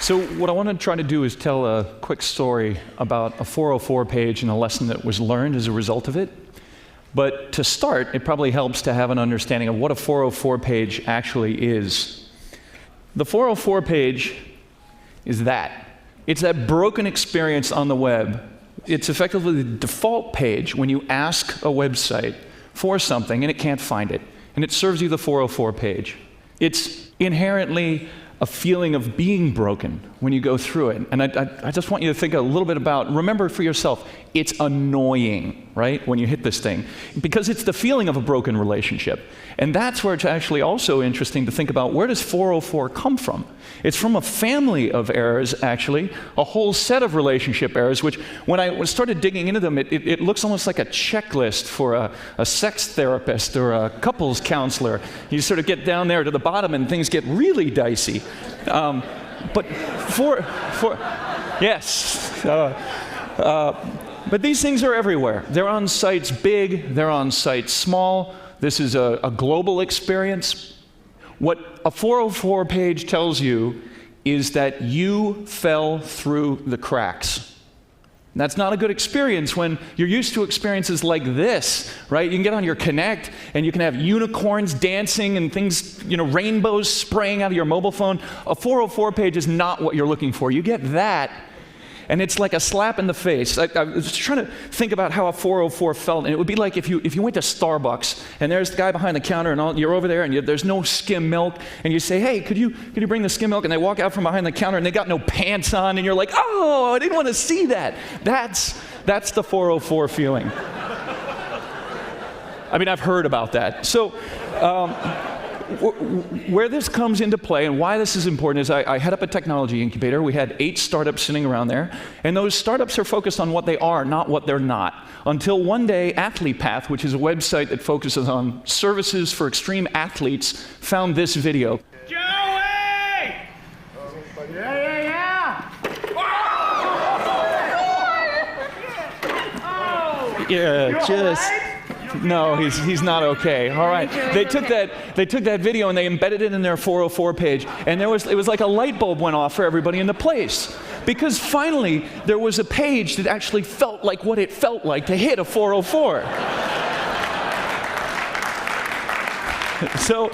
So what I want to try to do is tell a quick story about a 404 page and a lesson that was learned as a result of it. But to start, it probably helps to have an understanding of what a 404 page actually is. The 404 page is that. It's that broken experience on the web. It's effectively the default page when you ask a website for something and it can't find it. And it serves you the 404 page. It's inherently a feeling of being broken when you go through it. And I just want you to think a little bit about, remember for yourself, it's annoying, right, when you hit this thing. Because it's the feeling of a broken relationship. And that's where it's actually also interesting to think about, where does 404 come from? It's from a family of errors, actually, a whole set of relationship errors, which when I started digging into them, it looks almost like a checklist for a sex therapist or a couples counselor. You sort of get down there to the bottom and things get really dicey. But but these things are everywhere. They're on sites big, they're on sites small. This is a global experience. What a 404 page tells you is that you fell through the cracks. And that's not a good experience when you're used to experiences like this, right? You can get on your Connect and you can have unicorns dancing and things, rainbows spraying out of your mobile phone. A 404 page is not what you're looking for. You get that, and it's like a slap in the face. I was trying to think about how a 404 felt, and it would be like if you went to Starbucks, and there's the guy behind the counter, and you're over there, and there's no skim milk, and you say, hey, could you bring the skim milk? And they walk out from behind the counter, and they got no pants on, and you're like, oh, I didn't want to see that. That's the 404 feeling. I mean, I've heard about that. So, where this comes into play and why this is important is I head up a technology incubator. We had 8 startups sitting around there, and those startups are focused on what they are, not what they're not. Until one day, AthletePath, which is a website that focuses on services for extreme athletes, found this video. Joey! Yeah! Yeah, just... No, he's not okay. All right. They took that video and they embedded it in their 404 page, and it was like a light bulb went off for everybody in the place. Because finally there was a page that actually felt like what it felt like to hit a 404. So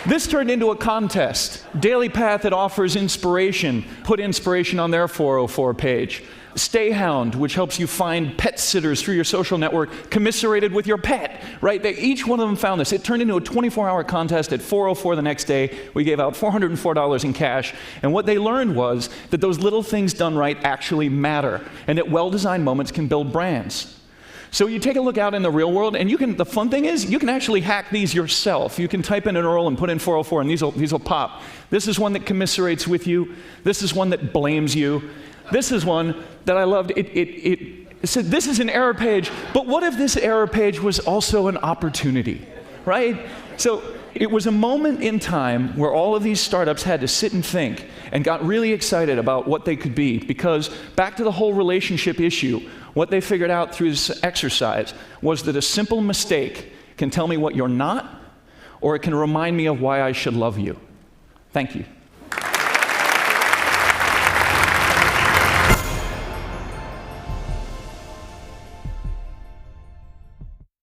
this turned into a contest. DailyPath, that offers inspiration, put inspiration on their 404 page. Stayhound, which helps you find pet sitters through your social network, commiserated with your pet, right? Each one of them found this. It turned into a 24-hour contest. At 4:04 the next day, we gave out $404 in cash, and what they learned was that those little things done right actually matter, and that well-designed moments can build brands. So you take a look out in the real world, and the fun thing is, you can actually hack these yourself. You can type in an URL and put in 404, and these will pop. This is one that commiserates with you. This is one that blames you. This is one that I loved. It said, this is an error page, but what if this error page was also an opportunity, right? So it was a moment in time where all of these startups had to sit and think and got really excited about what they could be, because back to the whole relationship issue, what they figured out through this exercise was that a simple mistake can tell me what you're not, or it can remind me of why I should love you. Thank you.